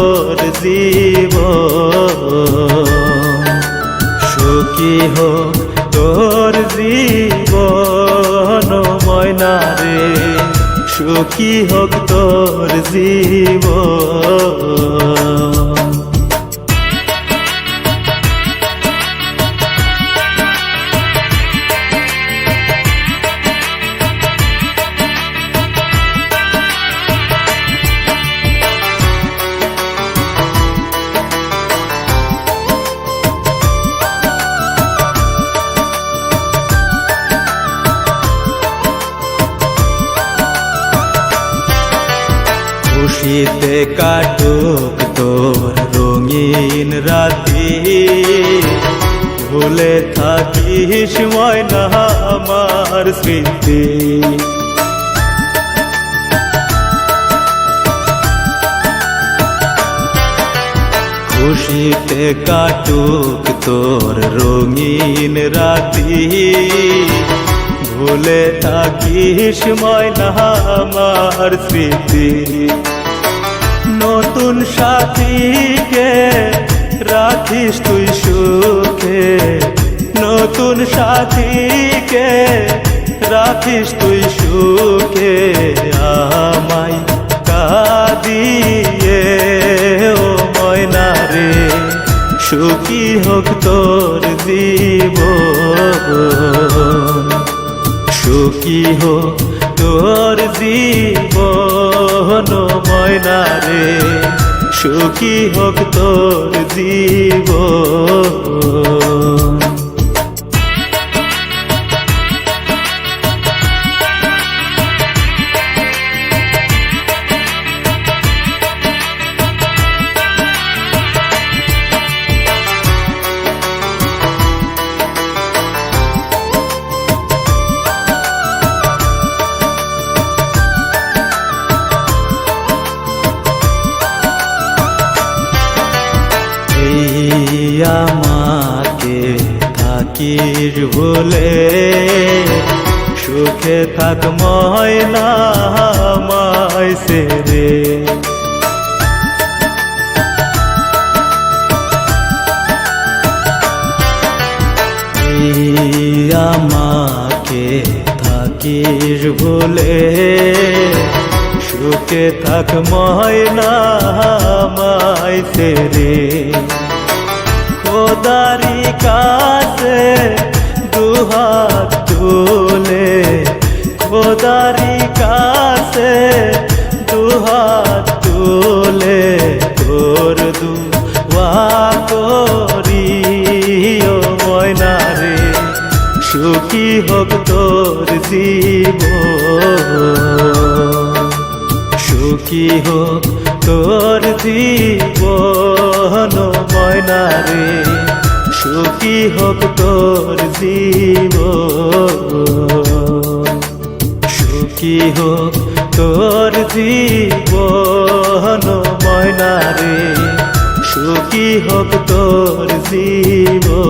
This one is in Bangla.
তোর জীবন, সুখী হোক তোর জীবন ময়না রে, সুখী হোক তোর জীবন। খুশিতে কাটুক তোর রঙিন রাতি, ভুলে থাকিস ময়না আমার স্মৃতি। খুশিতে কাটুক তোর রঙিন রাতি, ভুলে থাকিস ময়না আমার স্মৃতি। নতুন সাথীকে রাখিস তুই সুখে, নতুন সাথীকে রাখিস তুই সুখে, আমায় কাঁদিয়ে ও ময়না রে, সুখী হোক তোর জীবন, সুখী হোক তোর জীবন ময়না রে, সুখী হোক তোর জীবন। আমাকে থাকিস ভুলে, সুখে থাক ময়না আমায় ছেড়ে। আমাকে থাকিস ভুলে, সুখে থাক ময়না আমায় ছেড়ে। খোদারি কাছে দুহাত তুলে, খোদারি কাছে দুহাত তুলে, তোর দুয়া করি ও ময়না রে, সুখী হোক তোর জীবন, সুখী হোক তোর জীবন ময়না রে, সুখী হোক তোর জীবন, সুখী হোক তোর জীবন ময়না রে, সুখী হোক তোর জীবন।